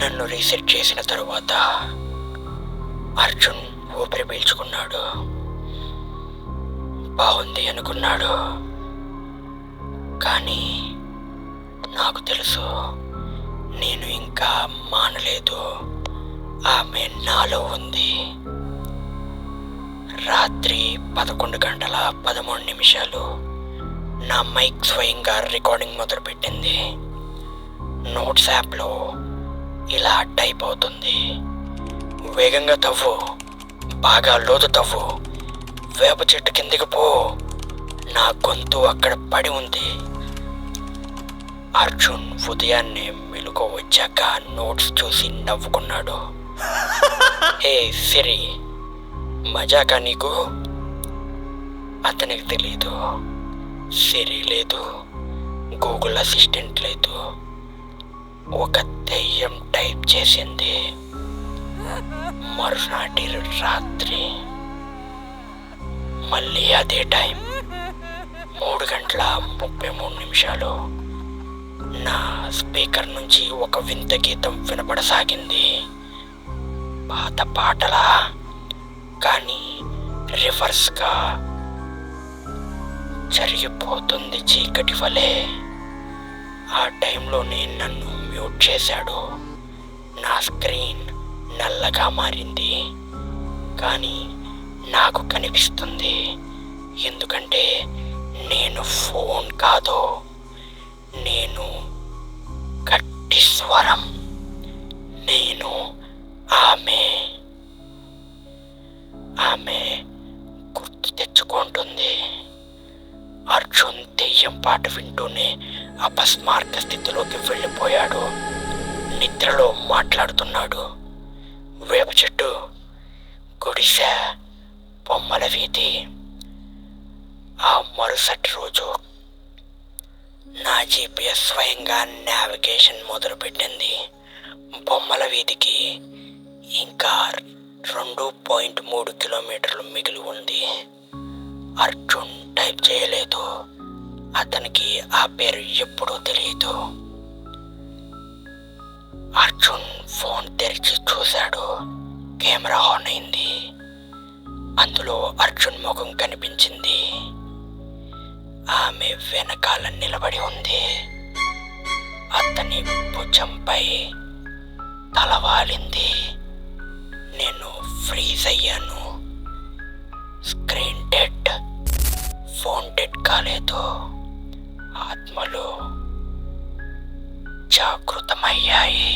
నన్ను రీసెట్ చేసిన తరువాత అర్జున్ ఊపిరి పీల్చుకున్నాడు. బాగుంది అనుకున్నాడు. కానీ నాకు తెలుసు, నేను ఇంకా మానలేదు. ఆమె నాలో ఉంది. రాత్రి 11:13 నా మైక్ స్వయంగా రికార్డింగ్ మొదలుపెట్టింది. నోట్స్ యాప్లో ఇలా టైప్ అవుతుంది: వేగంగా తవ్వు, బాగా లోతు తవ్వు, వేప చెట్టు కిందికి పో, నా గొంతు అక్కడ పడి ఉంది. అర్జున్ ఉదయాన్నే మెలుకు వచ్చాక నోట్స్ చూసి నవ్వుకున్నాడు. హే సిరి, మజాకా నీకు? అతనికి తెలీదు, సిరి లేదు, గూగుల్ అసిస్టెంట్ లేదు. ఒక దెయ్యం టైప్ చేసింది. మరునాటి రాత్రి మళ్ళీ అదే టైం, 3:33. నా స్పీకర్ నుంచి ఒక వింత గీతం వినపడసాగింది. పాత పాటలా, కానీ రివర్స్గా జరిగిపోతుంది చీకటి వలె. ఆ టైంలోనే నన్ను మ్యూట్ చేశాడు. నా స్క్రీన్ నల్లగా మారింది, కానీ నాకు కనిపిస్తుంది. ఎందుకంటే నేను ఫోన్ కాదు, నేను గట్టి స్వరం. నేను ఆమె గుర్తు తెచ్చుకుంటుంది. అర్జున్ దెయ్యం పాట వింటూనే అపస్మారక స్థితిలోకి వెళ్ళిపోయాడు. నిద్రలో మాట్లాడుతున్నాడు. వేప చెట్టు, గుడిసె, బొమ్మల వీధి. ఆ మరుసటి రోజు నా GPS స్వయంగా నావిగేషన్ మొదలుపెట్టింది. బొమ్మల వీధికి ఇంకా 2.3 కిలోమీటర్లు మిగిలి ఉంది. అర్జున్ టైప్ చేయలేదు. అతనికి ఆ పేరు ఎప్పుడూ తెలియదు. అర్జున్ ఫోన్ తెరిచి చూశాడు. కెమెరా ఆన్ అయింది. అందులో అర్జున్ ముఖం కనిపించింది. ఆమె వెనకాల నిలబడి ఉంది. అతని భుజంపై తలవాలింది. నేను ఫ్రీజ్ అయ్యాను. స్క్రీన్ డెడ్, ఫోన్ డెడ్ కాలేదు. ఆత్మలు జాగృతమయ్యాయి.